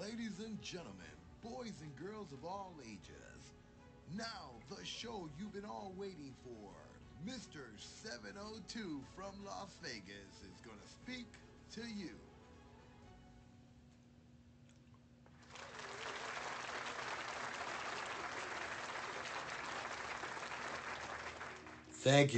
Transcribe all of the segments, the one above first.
ladies and gentlemen, boys and girls of all ages. Now, the show you've been all waiting for. Mr. 702 from Las Vegas is going to speak to you. Thank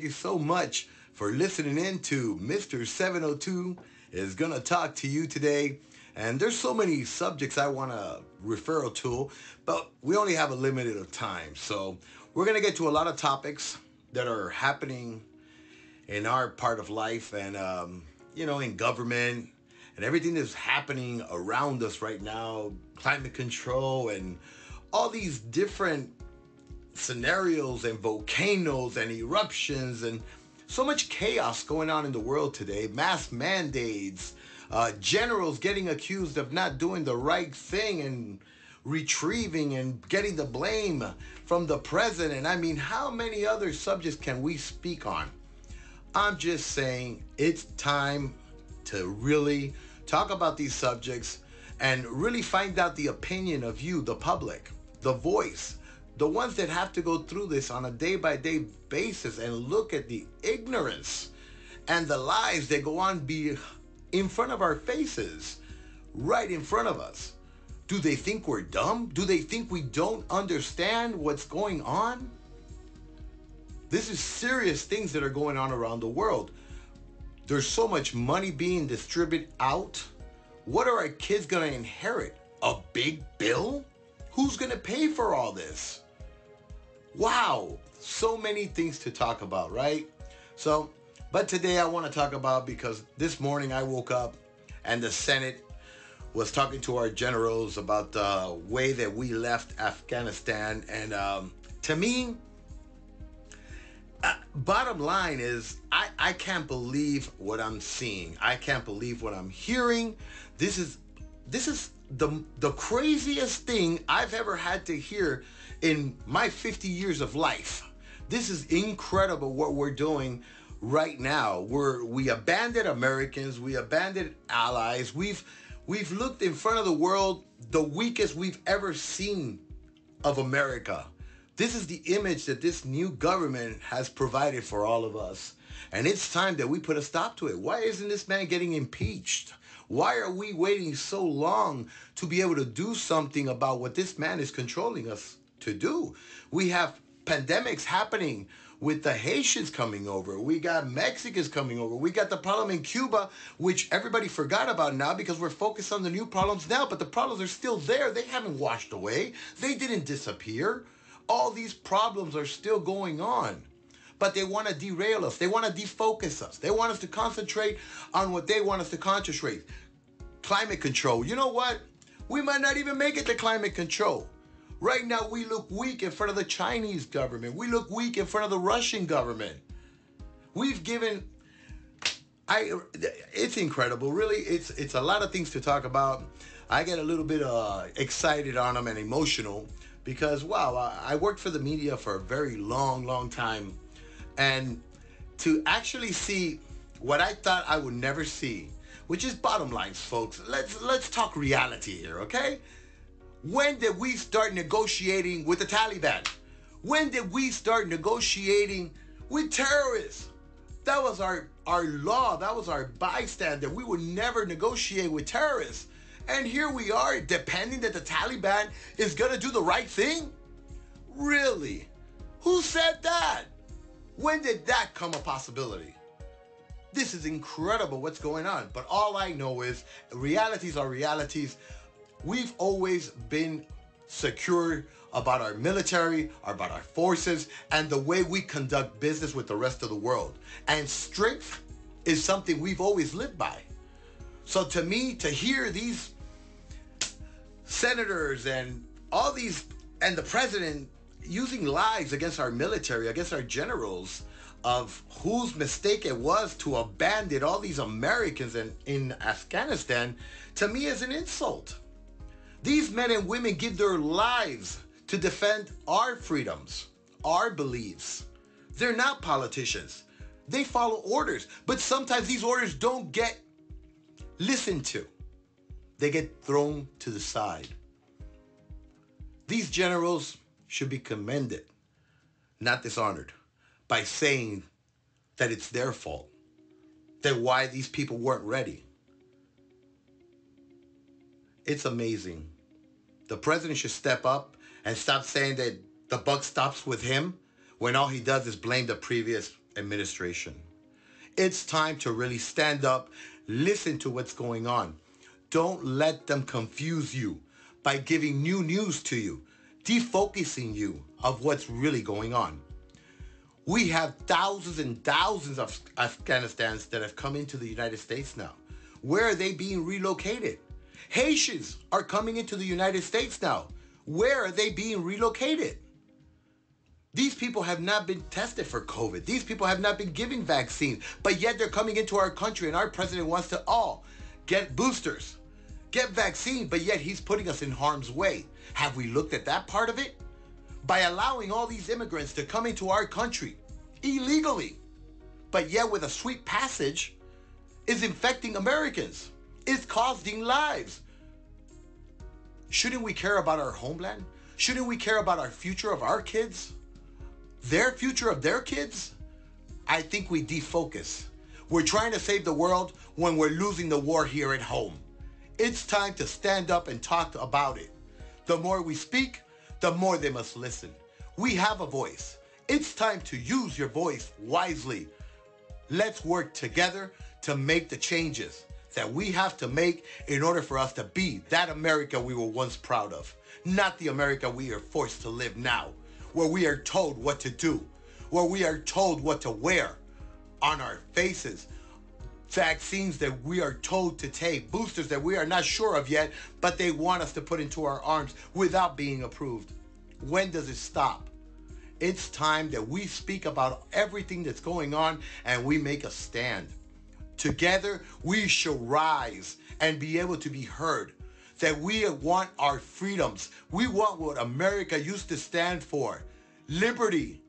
you so much for listening in to Mr. 702 is going to talk to you today. And there's so many subjects I want to refer to, but we only have a limited of time. So we're going to get to a lot of topics that are happening in our part of life and, in government and everything that's happening around us right now, climate control and all these different scenarios and volcanoes and eruptions and so much chaos going on in the world today. Mass mandates, generals getting accused of not doing the right thing and retrieving and getting the blame from the president. I mean, how many other subjects can we speak on? I'm just saying it's time to really talk about these subjects and really find out the opinion of you, the public, the voice, the ones that have to go through this on a day-by-day basis and look at the ignorance and the lies that go on in front of our faces, right in front of us. Do they think we're dumb? Do they think we don't understand what's going on? This is serious things that are going on around the world. There's so much money being distributed out. What are our kids going to inherit? A big bill? Who's going to pay for all this? Wow, so many things to talk about, right? But today I want to talk about, because this morning I woke up and the Senate was talking to our generals about the way that we left Afghanistan. And to me, bottom line is, I can't believe what I'm seeing. I can't believe what I'm hearing. This is the craziest thing I've ever had to hear in my 50 years of life. This is incredible what we're doing right now. We abandoned Americans, we abandoned allies. We've looked in front of the world the weakest we've ever seen of America. This is the image that this new government has provided for all of us. And it's time that we put a stop to it. Why isn't this man getting impeached? Why are we waiting so long to be able to do something about what this man is controlling us to do? We have pandemics happening with the Haitians coming over. We got Mexicans coming over. We got the problem in Cuba, which everybody forgot about now because we're focused on the new problems now. But the problems are still there. They haven't washed away. They didn't disappear. All these problems are still going on. But they want to derail us. They want to defocus us. They want us to concentrate on what they want us to concentrate. Climate control. You know what? We might not even make it to climate control. Right now, we look weak in front of the Chinese government. We look weak in front of the Russian government. It's incredible. Really, it's a lot of things to talk about. I get a little bit excited on them and emotional because, wow, I worked for the media for a very long time. And to actually see what I thought I would never see, which is bottom lines, folks. Let's talk reality here, okay? When did we start negotiating with the Taliban? When did we start negotiating with terrorists? That was our law. That was our bystand, that we would never negotiate with terrorists. And here we are, depending that the Taliban is going to do the right thing? Really? Who said that? When did that come a possibility? This is incredible what's going on. But all I know is realities are realities. We've always been secure about our military, about our forces, and the way we conduct business with the rest of the world. And strength is something we've always lived by. So to me, to hear these senators and all these, and the president using lies against our military, against our generals, of whose mistake it was to abandon all these Americans in Afghanistan, to me is an insult. These men and women give their lives to defend our freedoms, our beliefs. They're not politicians. They follow orders, but sometimes these orders don't get listened to. they get thrown to the side. These generals should be commended, not dishonored, by saying that it's their fault, that why these people weren't ready. It's amazing. The president should step up and stop saying that the buck stops with him when all he does is blame the previous administration. It's time to really stand up, listen to what's going on. Don't let them confuse you by giving new news to you, defocusing you of what's really going on. We have thousands and thousands of Afghanistans that have come into the United States now. Where are they being relocated? Haitians are coming into the United States now. Where are they being relocated? These people have not been tested for COVID. These people have not been given vaccines, but yet they're coming into our country and our president wants to all get boosters, get vaccine, but yet he's putting us in harm's way. Have we looked at that part of it? By allowing all these immigrants to come into our country illegally, but yet with a sweet passage, is infecting Americans, is costing lives. Shouldn't we care about our homeland? Shouldn't we care about our future of our kids? Their future of their kids? I think we defocus. We're trying to save the world when we're losing the war here at home. It's time to stand up and talk about it. The more we speak, the more they must listen. We have a voice. It's time to use your voice wisely. Let's work together to make the changes that we have to make in order for us to be that America we were once proud of. Not the America we are forced to live now, where we are told what to do, where we are told what to wear on our faces, vaccines that we are told to take, boosters that we are not sure of yet, but they want us to put into our arms without being approved. When does it stop? It's time that we speak about everything that's going on and we make a stand. Together, we shall rise and be able to be heard. That we want our freedoms. We want what America used to stand for. Liberty.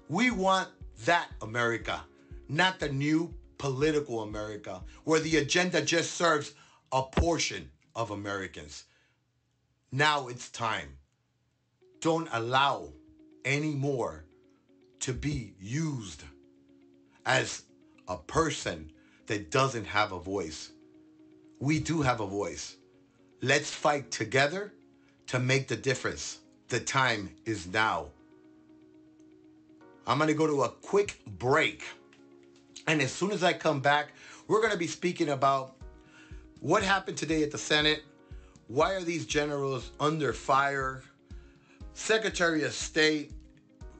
We want that America, not the new political America, where the agenda just serves a portion of Americans. Now it's time. Don't allow anymore to be used as a person that doesn't have a voice. We do have a voice. Let's fight together to make the difference. The time is now. I'm going to go to a quick break. And as soon as I come back, we're going to be speaking about what happened today at the Senate. Why are these generals under fire? Secretary of State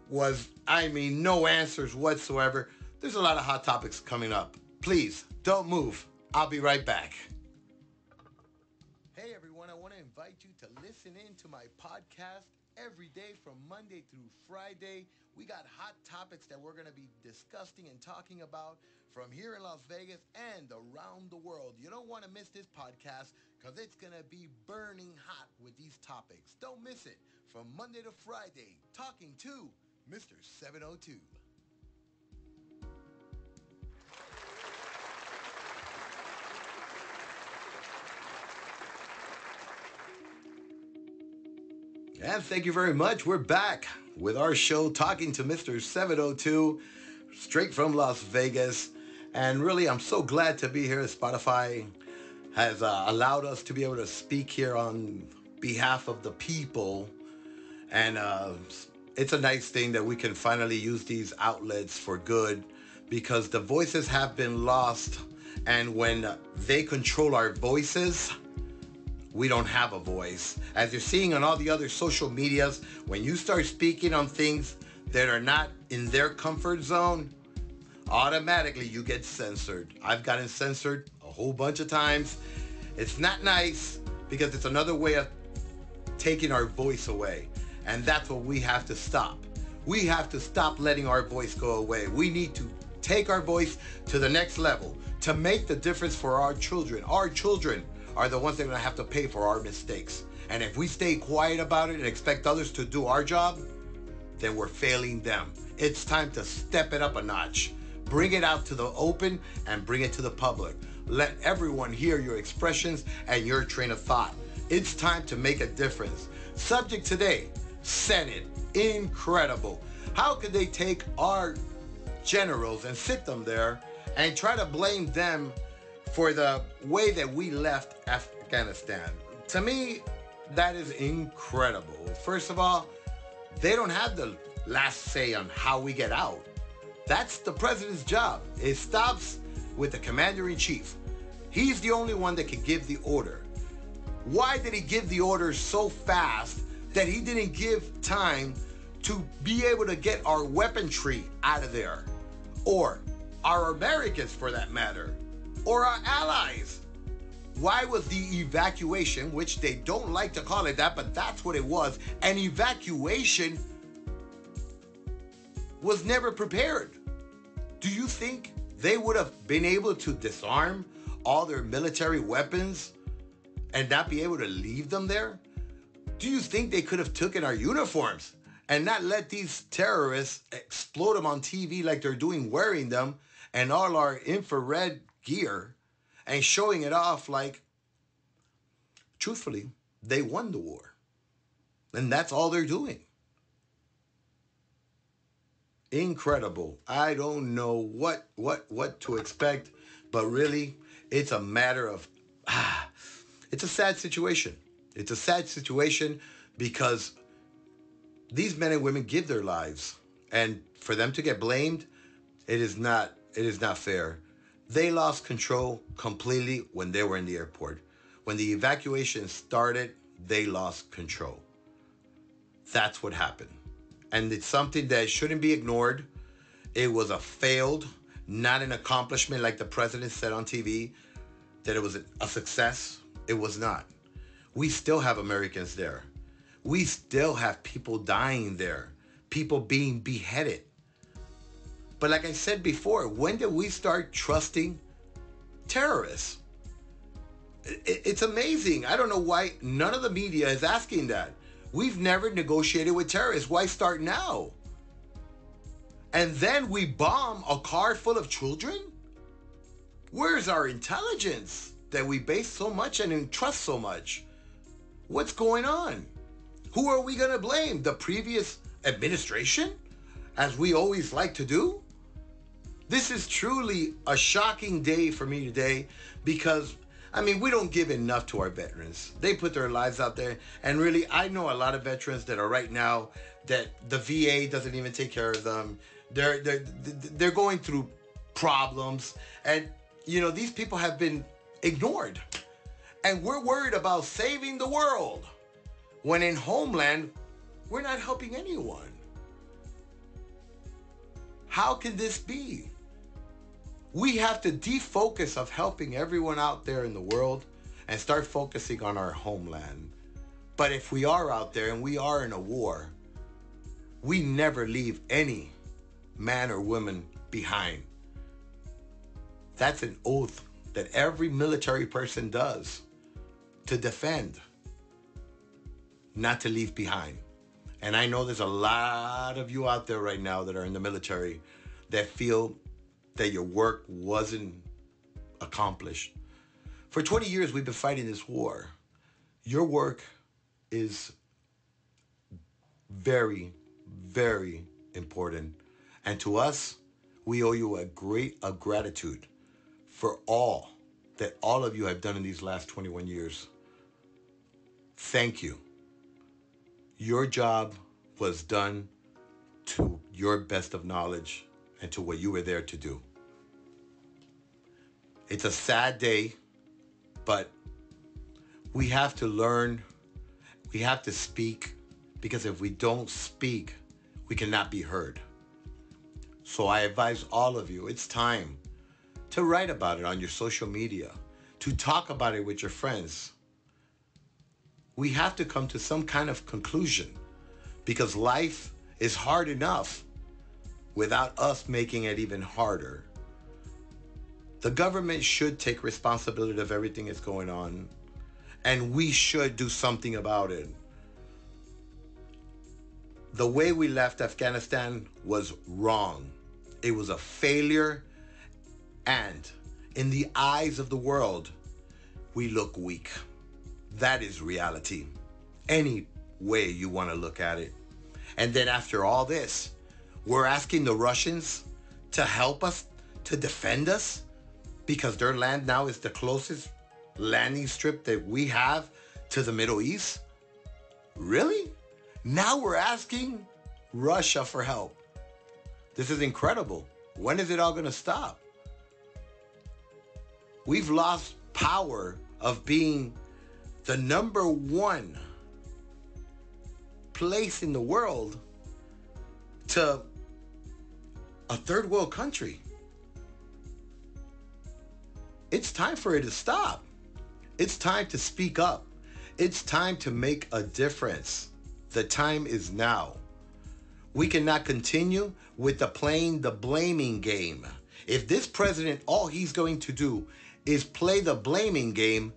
was, no answers whatsoever. There's a lot of hot topics coming up. Please, don't move. I'll be right back. Hey everyone, I want to invite you to listen in to my podcast every day from Monday through Friday. We got hot topics that we're going to be discussing and talking about from here in Las Vegas and around the world. You don't want to miss this podcast because it's going to be burning hot with these topics. Don't miss it from Monday to Friday, talking to Mr. 702. And thank you very much. We're back with our show, talking to Mr. 702, straight from Las Vegas. And really, I'm so glad to be here. Spotify has allowed us to be able to speak here on behalf of the people. And it's a nice thing that we can finally use these outlets for good, because the voices have been lost. And when they control our voices, we don't have a voice. As you're seeing on all the other social medias, when you start speaking on things that are not in their comfort zone, automatically you get censored. I've gotten censored a whole bunch of times. It's not nice, because it's another way of taking our voice away. And that's what we have to stop. We have to stop letting our voice go away. We need to take our voice to the next level to make the difference for our children. Our children are the ones that are going to have to pay for our mistakes. And if we stay quiet about it and expect others to do our job, then we're failing them. It's time to step it up a notch. Bring it out to the open and bring it to the public. Let everyone hear your expressions and your train of thought. It's time to make a difference. Subject today, Senate. Incredible. How could they take our generals and sit them there and try to blame them for the way that we left Afghanistan? To me, that is incredible. First of all, they don't have the last say on how we get out. That's the president's job. It stops with the commander-in-chief. He's the only one that can give the order. Why did he give the order so fast that he didn't give time to be able to get our weaponry out of there? Or our Americans, for that matter, or our allies? Why was the evacuation, which they don't like to call it that, but that's what it was, an evacuation, was never prepared? Do you think they would have been able to disarm all their military weapons and not be able to leave them there? Do you think they could have taken our uniforms and not let these terrorists explode them on TV like they're doing, wearing them, and all our infrared gear and showing it off like, truthfully, they won the war. And that's all they're doing. Incredible. I don't know what to expect, but really, it's a matter of, it's a sad situation. It's a sad situation because these men and women give their lives, and for them to get blamed, it is not fair. They lost control completely when they were in the airport. When the evacuation started, they lost control. That's what happened. And it's something that shouldn't be ignored. It was a failed, not an accomplishment like the president said on TV, that it was a success. It was not. We still have Americans there. We still have people dying there, people being beheaded. But like I said before, when did we start trusting terrorists? It's amazing. I don't know why none of the media is asking that. We've never negotiated with terrorists. Why start now? And then we bomb a car full of children? Where's our intelligence that we base so much and trust so much? What's going on? Who are we going to blame? The previous administration? As we always like to do? This is truly a shocking day for me today because, I mean, we don't give enough to our veterans. They put their lives out there. And really, I know a lot of veterans that are right now that the VA doesn't even take care of them. They're going through problems. And, you know, these people have been ignored. And we're worried about saving the world when in Homeland, we're not helping anyone. How can this be? We have to defocus of helping everyone out there in the world and start focusing on our homeland. But if we are out there and we are in a war, we never leave any man or woman behind. That's an oath that every military person does, to defend, not to leave behind. And I know there's a lot of you out there right now that are in the military that feel that your work wasn't accomplished. For 20 years, we've been fighting this war. Your work is very, very important. And to us, we owe you a great gratitude for all that all of you have done in these last 21 years. Thank you. Your job was done to your best of knowledge and to what you were there to do. It's a sad day, but we have to learn, we have to speak, because if we don't speak, we cannot be heard. So I advise all of you, it's time to write about it on your social media, to talk about it with your friends. We have to come to some kind of conclusion, because life is hard enough without us making it even harder. The government should take responsibility of everything that's going on, and we should do something about it. The way we left Afghanistan was wrong. It was a failure, and in the eyes of the world, we look weak. That is reality. Any way you want to look at it. And then after all this, we're asking the Russians to help us, to defend us, because their land now is the closest landing strip that we have to the Middle East? Really? Now we're asking Russia for help. This is incredible. When is it all going to stop? We've lost power of being the number one place in the world to a third world country. It's time for it to stop. It's time to speak up. It's time to make a difference. The time is now. We cannot continue with playing the blaming game. If this president, all he's going to do is play the blaming game,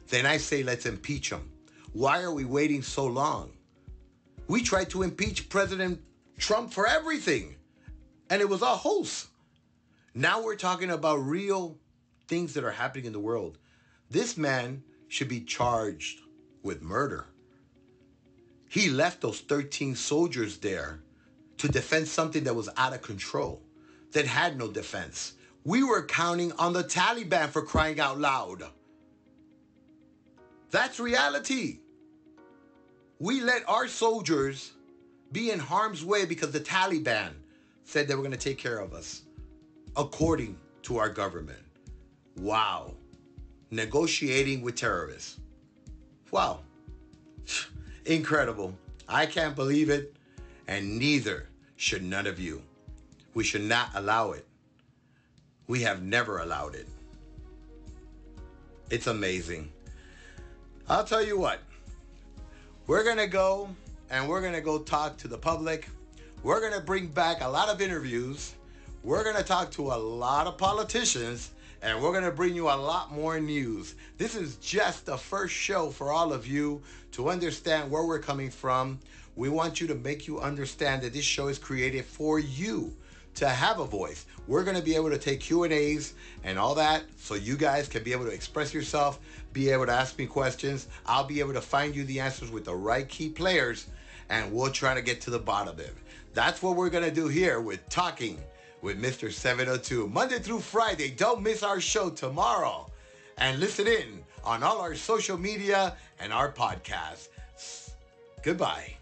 then I say let's impeach him. Why are we waiting so long? We tried to impeach President Trump for everything, and it was a hoax. Now we're talking about real things that are happening in the world. This man should be charged with murder. He left those 13 soldiers there to defend something that was out of control, that had no defense. We were counting on the Taliban, for crying out loud. That's reality. We let our soldiers be in harm's way because the Taliban said they were going to take care of us, according to our government. Wow. Negotiating with terrorists. Wow. Incredible. I can't believe it, and neither should none of you. We should not allow it. We have never allowed it. It's amazing. I'll tell you what. We're going to go and we're going to go talk to the public. We're going to bring back a lot of interviews. We're going to talk to a lot of politicians, and we're going to bring you a lot more news. This is just the first show for all of you to understand where we're coming from. We want you to make you understand that this show is created for you to have a voice. We're going to be able to take Q&As and all that, so you guys can be able to express yourself, be able to ask me questions. I'll be able to find you the answers with the right key players, and we'll try to get to the bottom of it. That's what we're going to do here with Talking with Mr. 702. Monday through Friday. Don't miss our show tomorrow. And listen in on all our social media and our podcasts. Goodbye.